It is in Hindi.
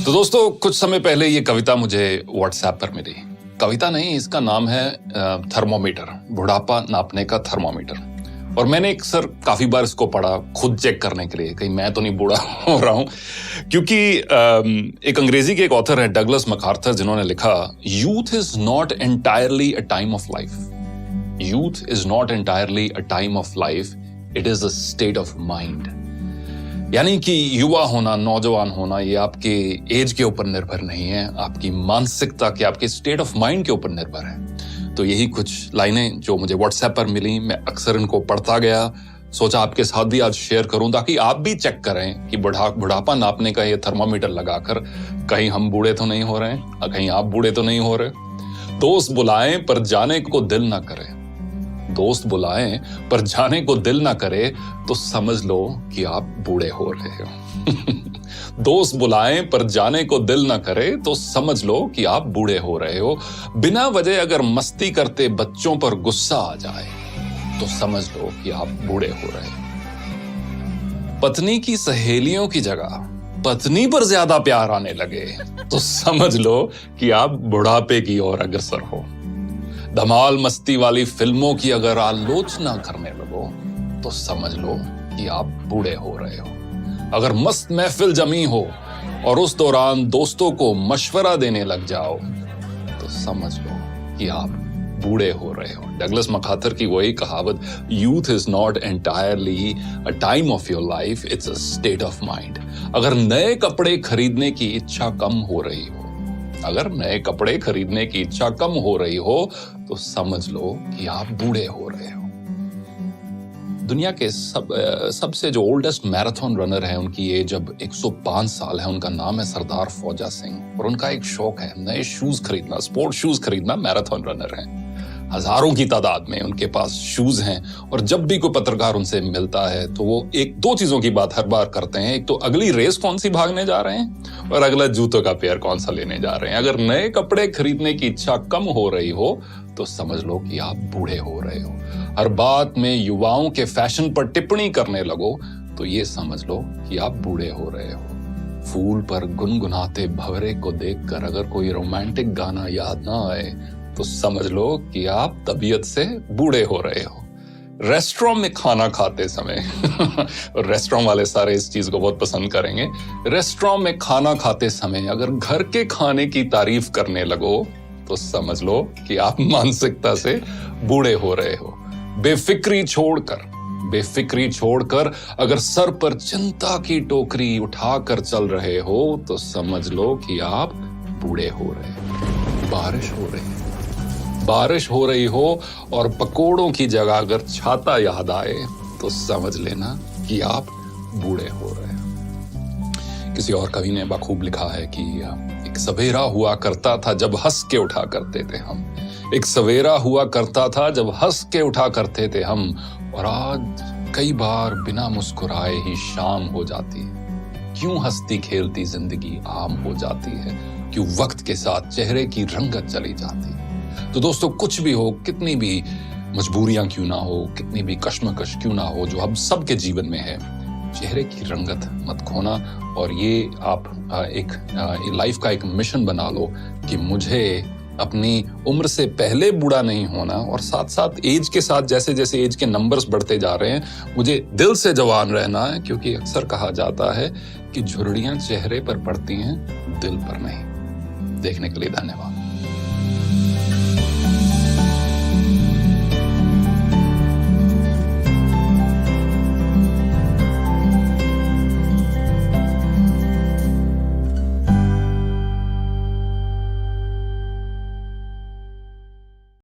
तो दोस्तों, कुछ समय पहले ये कविता मुझे व्हाट्सएप पर मिली। कविता नहीं, इसका नाम है थर्मोमीटर, बुढ़ापा नापने का थर्मोमीटर। और मैंने अक्सर काफी बार इसको पढ़ा खुद चेक करने के लिए, कहीं मैं तो नहीं बूढ़ा हो रहा हूं। क्योंकि एक अंग्रेजी के एक ऑथर है डगलस मैकार्थर, जिन्होंने लिखा, youth is not entirely a time of life. Youth is not entirely a time of life, it is a state of mind. यानी कि युवा होना, नौजवान होना, ये आपके एज के ऊपर निर्भर नहीं है, आपकी मानसिकता के, आपके स्टेट ऑफ माइंड के ऊपर निर्भर है। तो यही कुछ लाइनें जो मुझे व्हाट्सएप पर मिली, मैं अक्सर इनको पढ़ता गया, सोचा आपके साथ भी आज शेयर करूं ताकि आप भी चेक करें कि बुढ़ापा नापने का ये थर्मामीटर लगाकर कहीं हम बूढ़े तो नहीं हो रहे हैं, कहीं आप बूढ़े तो नहीं हो रहे। दोस्त बुलाएं पर जाने को दिल ना करे, दोस्त बुलाएं पर जाने को दिल ना करे तो समझ लो कि आप बूढ़े हो रहे हो। दोस्त बुलाएं पर जाने को दिल ना करे तो समझ लो कि आप बूढ़े हो रहे हो। बिना वजह अगर मस्ती करते बच्चों पर गुस्सा आ जाए तो समझ लो कि आप बूढ़े हो रहे हो। पत्नी की सहेलियों की जगह पत्नी पर ज्यादा प्यार आने लगे तो समझ लो कि आप बुढ़ापे की ओर अग्रसर हो। धमाल मस्ती वाली फिल्मों की अगर आलोचना करने लगो तो समझ लो कि आप बूढ़े हो रहे हो। अगर मस्त महफिल जमी हो और उस दौरान दोस्तों को मशवरा देने लग जाओ तो समझ लो कि आप बूढ़े हो रहे हो। डगलस मैकार्थर की वही कहावत, youth is not entirely a time of your life, it's a state of mind. अगर नए कपड़े खरीदने की इच्छा कम हो रही हो, अगर नए कपड़े खरीदने की इच्छा कम हो रही हो तो समझ लो कि आप बूढ़े हो रहे हो। दुनिया के सबसे जो ओल्डेस्ट मैराथन रनर है, उनकी एज अब 105 साल है। उनका नाम है सरदार फौजा सिंह और उनका एक शौक है नए शूज खरीदना, स्पोर्ट शूज खरीदना। मैराथन रनर हैं, हजारों की तादाद में उनके पास शूज हैं। और जब भी कोई पत्रकार उनसे मिलता है तो वो एक दो चीजों की बात हर बार करते हैं, एक तो अगली रेस कौन सी भागने जा रहे हैं और अगला जूतों का पेयर कौन सा लेने जा रहे हैं। अगर नए कपड़े खरीदने की इच्छा कम हो रही हो तो समझ लो कि आप बूढ़े हो रहे हो। हर बात में युवाओं के फैशन पर टिप्पणी करने लगो तो ये समझ लो कि आप बूढ़े हो रहे हो। फूल पर गुनगुनाते भंवरे को देखकर अगर कोई रोमांटिक गाना याद ना आए तो समझ लो कि आप तबीयत से बूढ़े हो रहे हो। रेस्टोरेंट में खाना खाते समय और रेस्टोरेंट वाले सारे इस चीज को बहुत पसंद करेंगे। रेस्टोरेंट में खाना खाते समय अगर घर के खाने की तारीफ करने लगो तो समझ लो कि आप मानसिकता से बूढ़े हो रहे हो। बेफिक्री छोड़कर अगर सर पर चिंता की टोकरी उठाकर चल रहे हो तो समझ लो कि आप बूढ़े हो रहे हो। बारिश हो रही हो और पकोड़ों की जगह अगर छाता याद आए तो समझ लेना कि आप बूढ़े हो रहे हो। किसी और कवि ने बखूब लिखा है कि एक सवेरा हुआ करता था जब हंस के उठा करते थे हम। एक सवेरा हुआ करता था जब हंस के उठा करते थे हम, और आज कई बार बिना मुस्कुराए ही शाम हो जाती है। क्यों हंसती खेलती जिंदगी आम हो जाती है, क्यों वक्त के साथ चेहरे की रंगत चली जाती है। तो दोस्तों, कुछ भी हो, कितनी भी मजबूरियां क्यों ना हो, कितनी भी कश्मकश क्यों ना हो, जो हम सबके जीवन में है, चेहरे की रंगत मत खोना। और ये आप एक लाइफ का एक मिशन बना लो कि मुझे अपनी उम्र से पहले बूढ़ा नहीं होना, और साथ साथ एज के साथ जैसे जैसे एज के नंबर्स बढ़ते जा रहे हैं मुझे दिल से जवान रहना है। क्योंकि अक्सर कहा जाता है कि झुर्रियां चेहरे पर पड़ती हैं, दिल पर नहीं। देखने के लिए धन्यवाद।